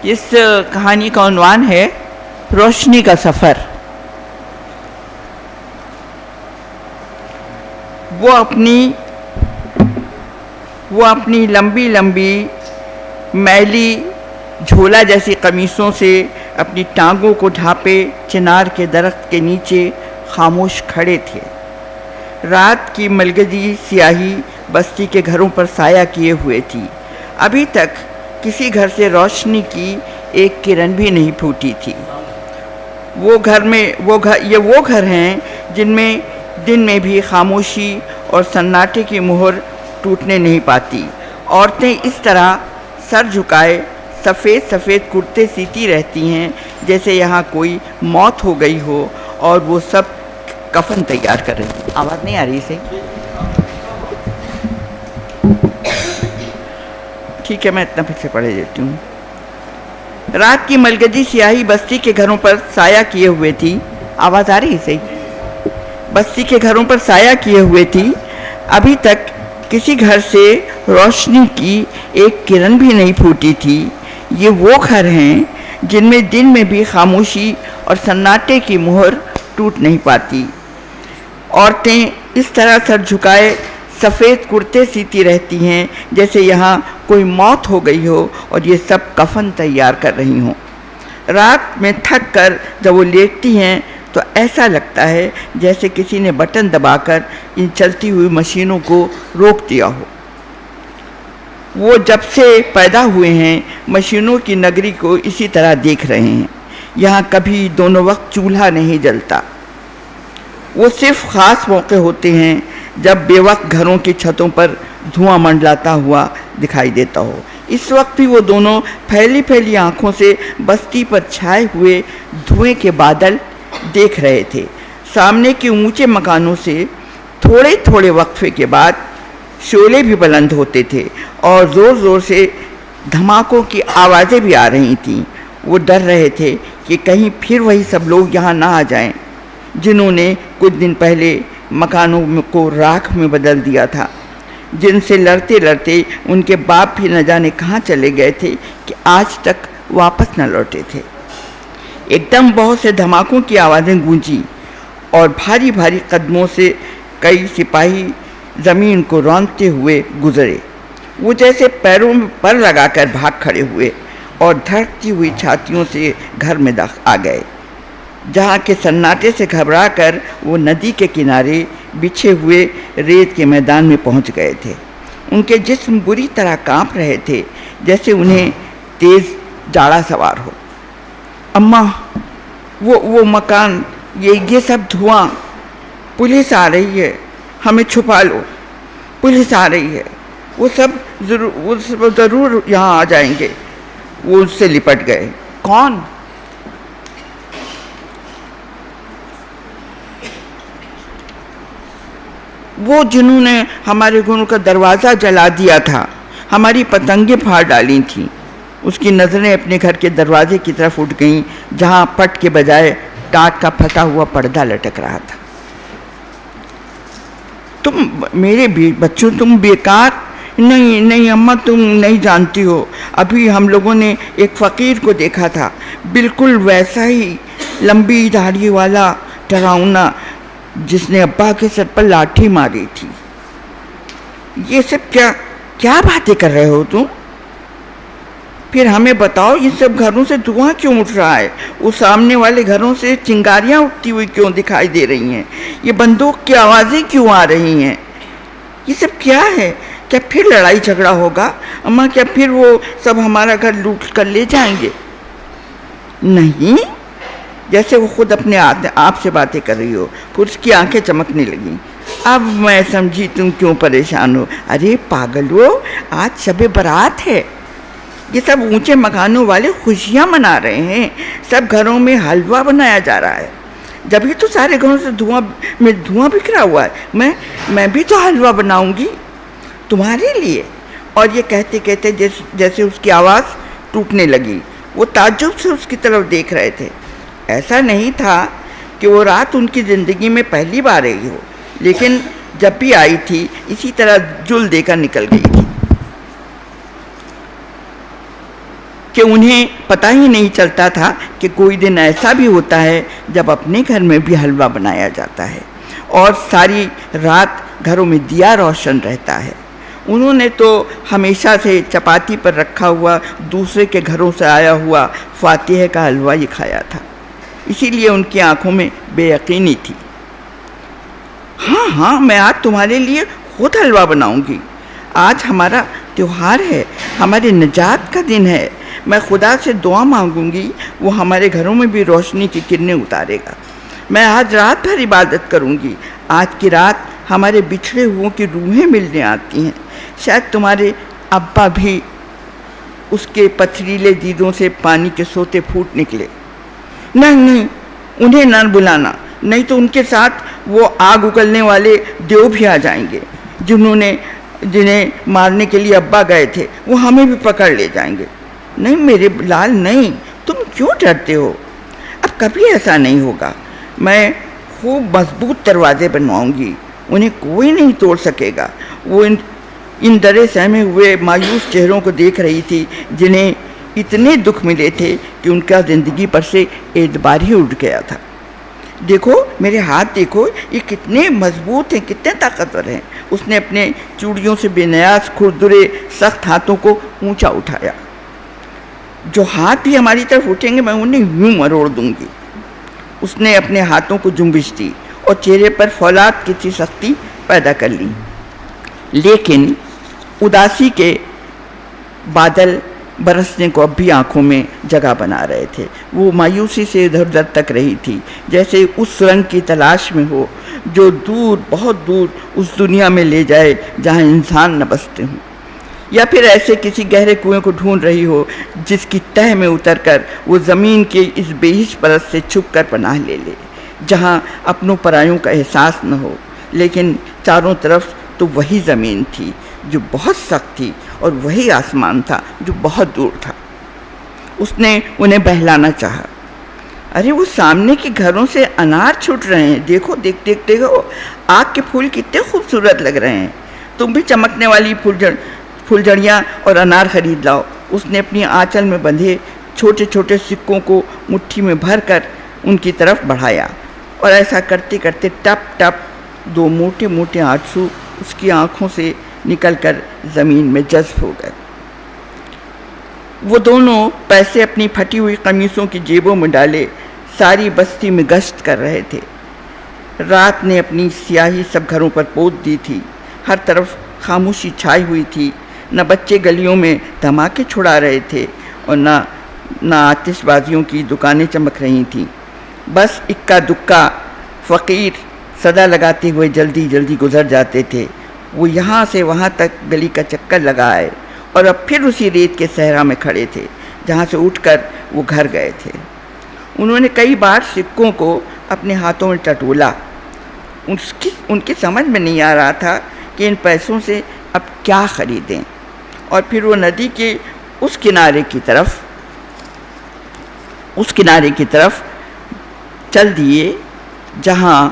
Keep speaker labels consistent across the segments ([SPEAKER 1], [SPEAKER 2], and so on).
[SPEAKER 1] اس کہانی کا عنوان ہے روشنی کا سفر۔ وہ اپنی لمبی لمبی میلی جھولا جیسی قمیصوں سے اپنی ٹانگوں کو ڈھانپے چنار کے درخت کے نیچے خاموش کھڑے تھے۔ رات کی ملگدی سیاہی بستی کے گھروں پر سایہ کیے ہوئے تھی۔ ابھی تک کسی گھر سے روشنی کی ایک کرن بھی نہیں پھوٹی تھی۔ یہ وہ گھر ہیں جن میں دن میں بھی خاموشی اور سناٹے کی مہر ٹوٹنے نہیں پاتی۔ عورتیں اس طرح سر جھکائے سفید سفید کرتے سیتی رہتی ہیں جیسے یہاں کوئی موت ہو گئی ہو اور وہ سب کفن تیار کر رہے ہیں۔ آواز نہیں آ رہی سے؟ ٹھیک ہے، میں اتنا پھر سے پڑھ دیتی ہوں۔ رات کی ملگدی سیاہی بستی کے گھروں پر سایہ کیے ہوئے تھی۔ آواز آ رہی ہے؟ بستی کے گھروں پر سایہ کیے ہوئے تھی۔ ابھی تک کسی گھر سے روشنی کی ایک کرن بھی نہیں پھوٹی تھی۔ یہ وہ گھر ہیں جن میں دن میں بھی خاموشی اور سناٹے کی مہر ٹوٹ نہیں پاتی۔ عورتیں اس طرح سر جھکائے سفید کرتے سیتی رہتی ہیں جیسے یہاں کوئی موت ہو گئی ہو اور یہ سب کفن تیار کر رہی ہوں۔ رات میں تھک کر جب وہ لیٹتی ہیں تو ایسا لگتا ہے جیسے کسی نے بٹن دبا کر ان چلتی ہوئی مشینوں کو روک دیا ہو۔ وہ جب سے پیدا ہوئے ہیں مشینوں کی نگری کو اسی طرح دیکھ رہے ہیں۔ یہاں کبھی دونوں وقت چولہا نہیں جلتا۔ وہ صرف خاص موقع ہوتے ہیں جب بے وقت گھروں کی چھتوں پر دھواں منڈلاتا ہوا دکھائی دیتا ہو۔ اس وقت بھی وہ دونوں پھیلی پھیلی آنکھوں سے بستی پر چھائے ہوئے دھوئیں کے بادل دیکھ رہے تھے۔ سامنے کے اونچے مکانوں سے تھوڑے تھوڑے وقفے کے بعد شعلے بھی بلند ہوتے تھے اور زور زور سے دھماکوں کی آوازیں بھی آ رہی تھیں۔ وہ ڈر رہے تھے کہ کہیں پھر وہی سب لوگ یہاں نہ آ جائیں جنہوں نے کچھ دن پہلے مکانوں کو راکھ میں بدل دیا تھا، جن سے لڑتے لڑتے ان کے باپ بھی نہ جانے کہاں چلے گئے تھے کہ آج تک واپس نہ لوٹے تھے۔ ایک دم بہت سے دھماکوں کی آوازیں گونجی اور بھاری بھاری قدموں سے کئی سپاہی زمین کو رونتے ہوئے گزرے۔ وہ جیسے پیروں میں پر لگا کر بھاگ کھڑے ہوئے اور دھڑکتی ہوئی چھاتیوں سے گھر میں آ گئے، جہاں کے سناٹے سے گھبرا کر وہ ندی کے کنارے بچھے ہوئے ریت کے میدان میں پہنچ گئے تھے۔ ان کے جسم بری طرح کانپ رہے تھے جیسے انہیں تیز جاڑا سوار ہو۔ اماں، وہ مکان، یہ سب دھواں، پولیس آ رہی ہے، ہمیں چھپا لو، پولیس آ رہی ہے، وہ سب ضرور یہاں آ جائیں گے۔ وہ اس سے لپٹ گئے۔ کون؟ وہ جنہوں نے ہمارے گھروں کا دروازہ جلا دیا تھا، ہماری پتنگیں پھاڑ ڈالی تھیں۔ اس کی نظریں اپنے گھر کے دروازے کی طرف اٹھ گئیں جہاں پٹ کے بجائے ٹاٹ کا پھٹا ہوا پردہ لٹک رہا تھا۔ تم میرے بچوں، تم بیکار؟ نہیں اماں، تم نہیں جانتی ہو، ابھی ہم لوگوں نے ایک فقیر کو دیکھا تھا، بالکل ویسا ہی لمبی داڑھی والا ڈراؤنا جس نے ابا کے سر پر لاٹھی ماری تھی۔ یہ سب کیا باتیں کر رہے ہو تم؟ پھر ہمیں بتاؤ، یہ سب گھروں سے دھواں کیوں اٹھ رہا ہے؟ وہ سامنے والے گھروں سے چنگاریاں اٹھتی ہوئی کیوں دکھائی دے رہی ہیں؟ یہ بندوق کی آوازیں کیوں آ رہی ہیں؟ یہ سب کیا ہے؟ کیا پھر لڑائی جھگڑا ہوگا؟ اماں، کیا پھر وہ سب ہمارا گھر لوٹ کر لے جائیں گے؟ نہیں، جیسے وہ خود اپنے آپ سے باتیں کر رہی ہو۔ پھر اس کی آنکھیں چمکنے لگیں۔ اب میں سمجھی تم کیوں پریشان ہو۔ ارے پاگل ہو، آج شب برات ہے، یہ سب اونچے مکانوں والے خوشیاں منا رہے ہیں، سب گھروں میں حلوہ بنایا جا رہا ہے، جبھی تو سارے گھروں سے دھواں بکھرا ہوا ہے۔ میں بھی تو حلوہ بناؤں گی تمہارے لیے۔ اور یہ کہتے کہتے جیسے اس کی آواز ٹوٹنے لگی۔ وہ تعجب سے اس کی طرف دیکھ رہے تھے۔ ایسا نہیں تھا کہ وہ رات ان کی زندگی میں پہلی بار آئی ہو، لیکن جب بھی آئی تھی اسی طرح جل دے کر نکل گئی تھی۔ کہ انہیں پتہ ہی نہیں چلتا تھا کہ کوئی دن ایسا بھی ہوتا ہے جب اپنے گھر میں بھی حلوہ بنایا جاتا ہے اور ساری رات گھروں میں دیا روشن رہتا ہے۔ انہوں نے تو ہمیشہ سے چپاتی پر رکھا ہوا دوسرے کے گھروں سے آیا ہوا فاتحہ کا حلوہ ہی کھایا تھا، اسی لیے ان کی آنکھوں میں بے یقینی تھی۔ ہاں میں آج تمہارے لیے خود حلوہ بناؤں گی، آج ہمارا تہوار ہے، ہمارے نجات کا دن ہے، میں خدا سے دعا مانگوں گی وہ ہمارے گھروں میں بھی روشنی کی کرنیں اتارے گا، میں آج رات بھر عبادت کروں گی، آج کی رات ہمارے بچھڑے ہوئوں کی روحیں ملنے آتی ہیں، شاید تمہارے ابا بھی اس کے پتھریلے دیدوں سے پانی کے سوتے پھوٹ نکلے۔ نہیں انہیں نہ بلانا، نہیں تو ان کے ساتھ وہ آگ اگلنے والے دیو بھی آ جائیں گے جنہیں مارنے کے لیے ابا گئے تھے، وہ ہمیں بھی پکڑ لے جائیں گے۔ نہیں میرے لال نہیں، تم کیوں ڈرتے ہو؟ اب کبھی ایسا نہیں ہوگا، میں خوب مضبوط دروازے بنواؤں گی، انہیں کوئی نہیں توڑ سکے گا۔ وہ ان ڈرے سہمے ہوئے مایوس چہروں کو دیکھ رہی تھی جنہیں اتنے دکھ ملے تھے کہ ان کا زندگی پر سے اعتبار ہی اٹھ گیا تھا۔ دیکھو میرے ہاتھ دیکھو، یہ کتنے مضبوط ہیں، کتنے طاقتور ہیں۔ اس نے اپنے چوڑیوں سے بے نیاز کھردرے سخت ہاتھوں کو اونچا اٹھایا۔ جو ہاتھ بھی ہماری طرف اٹھیں گے میں انہیں یوں مروڑ دوں گی۔ اس نے اپنے ہاتھوں کو جنبش دی اور چہرے پر فولاد کی سی سختی پیدا کر لی، لیکن اداسی کے بادل برسنے کو اب بھی آنکھوں میں جگہ بنا رہے تھے۔ وہ مایوسی سے ادھر ادھر تک رہی تھی، جیسے اس رنگ کی تلاش میں ہو جو دور بہت دور اس دنیا میں لے جائے جہاں انسان نہ بستے ہوں، یا پھر ایسے کسی گہرے کنویں کو ڈھونڈ رہی ہو جس کی تہ میں اتر کر وہ زمین کے اس بے ہچ پرت سے چھپ کر پناہ لے لے، جہاں اپنوں پرایوں کا احساس نہ ہو۔ لیکن چاروں طرف تو وہی زمین تھی جو بہت سخت تھی اور وہی آسمان تھا جو بہت دور تھا۔ اس نے انہیں بہلانا چاہا۔ ارے وہ سامنے کے گھروں سے انار چھوٹ رہے ہیں، دیکھو دیکھو آگ کے پھول کتنے خوبصورت لگ رہے ہیں، تم بھی چمکنے والی پھلجھڑیاں اور انار خرید لاؤ۔ اس نے اپنی آنچل میں بندھے چھوٹے چھوٹے سکوں کو مٹھی میں بھر کر ان کی طرف بڑھایا، اور ایسا کرتے کرتے ٹپ ٹپ دو موٹے موٹے آنسو اس کی آنکھوں سے نکل کر زمین میں جذب ہو گئے۔ وہ دونوں پیسے اپنی پھٹی ہوئی قمیصوں کی جیبوں میں ڈالے ساری بستی میں گشت کر رہے تھے۔ رات نے اپنی سیاہی سب گھروں پر پوت دی تھی، ہر طرف خاموشی چھائی ہوئی تھی، نہ بچے گلیوں میں دھماکے چھڑا رہے تھے اور نہ آتش بازیوں کی دکانیں چمک رہی تھیں، بس اکا دکا فقیر صدا لگاتے ہوئے جلدی جلدی گزر جاتے تھے۔ وہ یہاں سے وہاں تک گلی کا چکر لگائے اور اب پھر اسی ریت کے صحرا میں کھڑے تھے جہاں سے اٹھ کر وہ گھر گئے تھے۔ انہوں نے کئی بار سکوں کو اپنے ہاتھوں میں ٹٹولا، ان کی سمجھ میں نہیں آ رہا تھا کہ ان پیسوں سے اب کیا خریدیں، اور پھر وہ ندی کے اس کنارے کی طرف چل دیے جہاں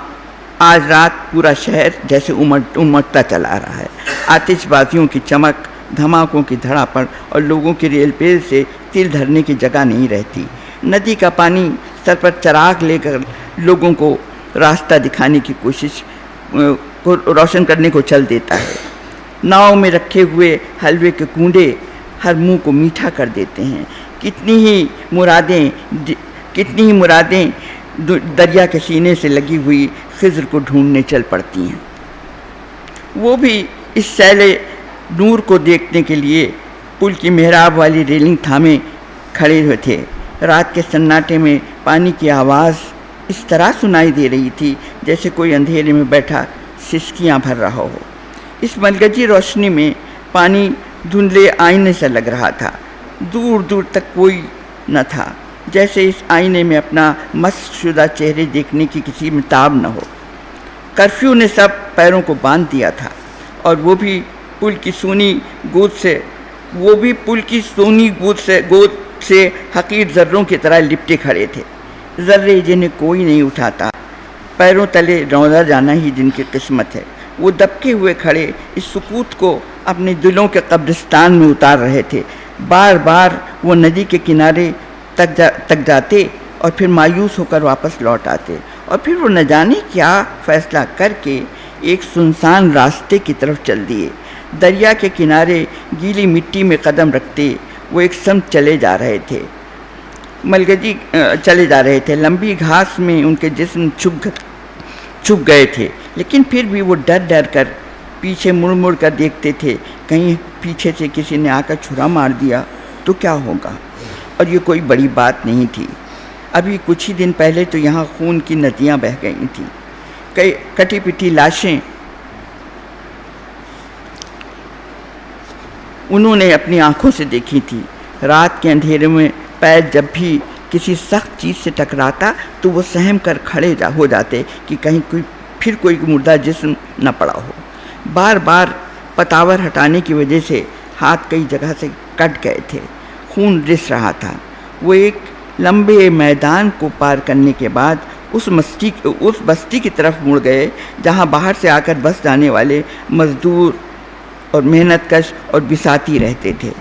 [SPEAKER 1] آج رات پورا شہر جیسے امٹتا چلا رہا ہے۔ آتش بازیوں کی چمک، دھماکوں کی دھڑاپڑ اور لوگوں کی ریل پیل سے تل دھرنے کی جگہ نہیں رہتی۔ ندی کا پانی سر پر چراغ لے کر لوگوں کو راستہ دکھانے کی کوشش کو روشن کرنے کو چل دیتا ہے۔ ناؤ میں رکھے ہوئے حلوے کے کونڈے ہر منہ کو میٹھا کر دیتے ہیں۔ کتنی ہی مرادیں دریا کے سینے سے لگی ہوئی خضر کو ڈھونڈنے چل پڑتی ہیں۔ وہ بھی اس سیل نور کو دیکھنے کے لیے پل کی محراب والی ریلنگ تھامے کھڑے ہوئے تھے۔ رات کے سناٹے میں پانی کی آواز اس طرح سنائی دے رہی تھی جیسے کوئی اندھیرے میں بیٹھا سسکیاں بھر رہا ہو۔ اس ملگجی روشنی میں پانی دھندلے آئینے سے لگ رہا تھا، دور دور تک کوئی نہ تھا، جیسے اس آئینے میں اپنا مست شدہ چہرے دیکھنے کی کسی میں تاب نہ ہو۔ کرفیو نے سب پیروں کو باندھ دیا تھا، اور وہ بھی پل کی سونی گود سے حقیر ذروں کی طرح لپٹے کھڑے تھے، ذرے جنہیں کوئی نہیں اٹھاتا، پیروں تلے روندا جانا ہی جن کی قسمت ہے۔ وہ دبکے ہوئے کھڑے اس سکوت کو اپنے دلوں کے قبرستان میں اتار رہے تھے، بار بار وہ ندی کے کنارے تک جاتے اور پھر مایوس ہو کر واپس لوٹ آتے، اور پھر وہ نہ جانے کیا فیصلہ کر کے ایک سنسان راستے کی طرف چل دیے۔ دریا کے کنارے گیلی مٹی میں قدم رکھتے وہ ایک سمت چلے جا رہے تھے۔ لمبی گھاس میں ان کے جسم چھپ گئے تھے، لیکن پھر بھی وہ ڈر ڈر کر پیچھے مڑ مڑ کر دیکھتے تھے، کہیں پیچھے سے کسی نے آ کر چھرا مار دیا تو کیا ہوگا۔ اور یہ کوئی بڑی بات نہیں تھی، ابھی کچھ ہی دن پہلے تو یہاں خون کی ندیاں بہہ گئی تھیں، کئی کٹی پٹی لاشیں انہوں نے اپنی آنکھوں سے دیکھی تھی۔ رات کے اندھیرے میں پیر جب بھی کسی سخت چیز سے ٹکراتا تو وہ سہم کر کھڑے ہو جاتے کہ کہیں کوئی مردہ جسم نہ پڑا ہو۔ بار بار پتاور ہٹانے کی وجہ سے ہاتھ کئی جگہ سے کٹ گئے تھے، خون رس رہا تھا۔ وہ ایک لمبے میدان کو پار کرنے کے بعد اس بستی کی طرف مڑ گئے جہاں باہر سے آ کر بس جانے والے مزدور اور محنت کش اور بساتی رہتے تھے۔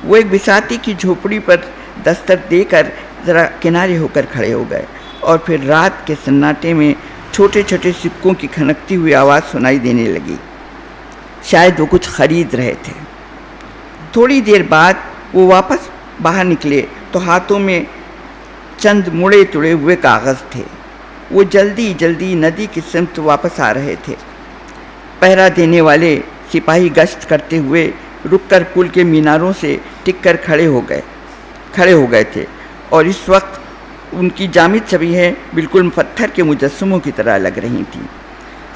[SPEAKER 1] وہ ایک بساتی کی جھوپڑی پر دستک دے کر ذرا کنارے ہو کر کھڑے ہو گئے، اور پھر رات کے سناٹے میں چھوٹے چھوٹے سکوں کی کھنکتی ہوئی آواز سنائی دینے لگی، شاید وہ کچھ خرید رہے تھے۔ تھوڑی دیر بعد وہ واپس باہر نکلے تو ہاتھوں میں چند مڑے تڑے ہوئے کاغذ تھے۔ وہ جلدی جلدی ندی کی سمت واپس آ رہے تھے۔ پہرا دینے والے سپاہی گشت کرتے ہوئے رک کر پل کے میناروں سے ٹک کر کھڑے ہو گئے تھے، اور اس وقت ان کی جامد شبیہیں بالکل پتھر کے مجسموں کی طرح لگ رہی تھیں۔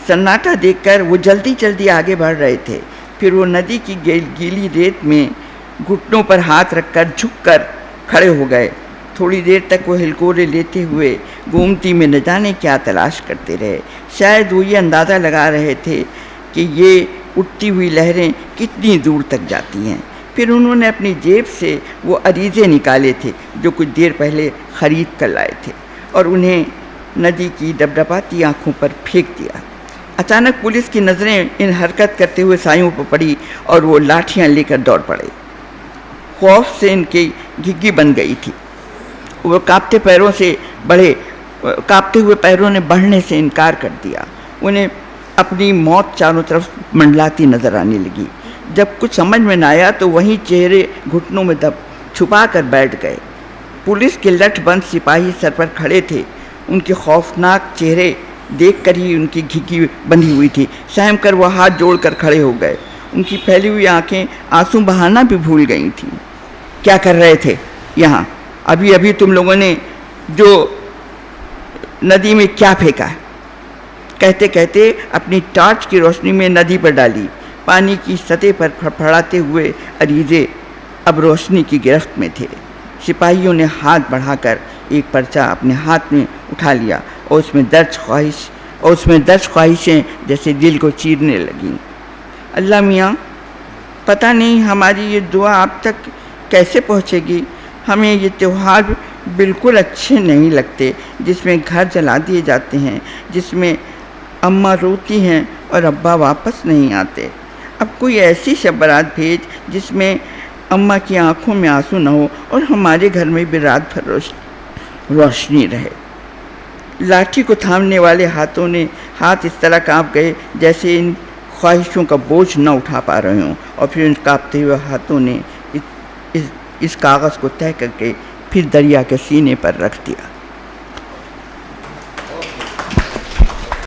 [SPEAKER 1] سناٹا دیکھ کر وہ جلدی جلدی آگے بڑھ رہے تھے۔ پھر وہ ندی کی گیلی ریت میں گھٹنوں پر ہاتھ رکھ کر جھک کر کھڑے ہو گئے۔ تھوڑی دیر تک وہ ہلکورے لیتے ہوئے گومتی میں نہ جانے کیا تلاش کرتے رہے۔ شاید وہ یہ اندازہ لگا رہے تھے کہ یہ اٹھتی ہوئی لہریں کتنی دور تک جاتی ہیں۔ پھر انہوں نے اپنی جیب سے وہ عریضے نکالے تھے جو کچھ دیر پہلے خرید کر لائے تھے، اور انہیں ندی کی ڈبڈباتی آنکھوں پر پھینک دیا۔ اچانک پولیس کی نظریں ان حرکت کرتے ہوئے سائیوں پر پڑی اور وہ لاٹھیاں لے کر دوڑ پڑے۔ خوف سے ان کی گھگی بن گئی تھی۔ وہ کانپتے ہوئے پیروں نے بڑھنے سے انکار کر دیا۔ انہیں اپنی موت چاروں طرف منڈلاتی نظر آنے لگی۔ جب کچھ سمجھ میں نہ آیا تو وہیں چہرے گھٹنوں میں چھپا کر بیٹھ گئے۔ پولیس کے لٹھ بند سپاہی سر پر کھڑے تھے۔ ان کے خوفناک چہرے دیکھ کر ہی ان کی گھگی بندھی ہوئی تھی۔ سہم کر وہ ہاتھ جوڑ کر کھڑے ہو گئے۔ ان کی پھیلی ہوئی آنکھیں آنسو بہانا بھی بھول گئی تھیں۔ کیا کر رہے تھے یہاں؟ ابھی تم لوگوں نے جو ندی میں کیا پھینکا ہے؟ کہتے کہتے اپنی ٹارچ کی روشنی میں ندی پر ڈالی۔ پانی کی سطح پر پھڑپھڑاتے ہوئے عریضے اب روشنی کی گرفت میں تھے۔ سپاہیوں نے ہاتھ بڑھا کر ایک پرچہ اپنے ہاتھ میں اٹھا لیا، اور اس میں درج خواہشیں جیسے دل کو چیرنے لگیں۔ اللہ میاں، پتہ نہیں ہماری یہ دعا آپ تک کیسے پہنچے گی۔ ہمیں یہ تہوار بالکل اچھے نہیں لگتے، جس میں گھر جلا دیے جاتے ہیں، جس میں اماں روتی ہیں اور ابا واپس نہیں آتے۔ اب کوئی ایسی شب برات بھیج جس میں اماں کی آنکھوں میں آنسو نہ ہو اور ہمارے گھر میں بھی رات بھر روشنی رہے۔ لاٹھی کو تھامنے والے ہاتھوں نے ہاتھ اس طرح کانپ گئے جیسے ان خواہشوں کا بوجھ نہ اٹھا پا رہے ہوں، اور پھر ان کانپتے ہوئے ہاتھوں نے اس کاغذ کو تہہ کر کے پھر دریا کے سینے پر رکھ دیا۔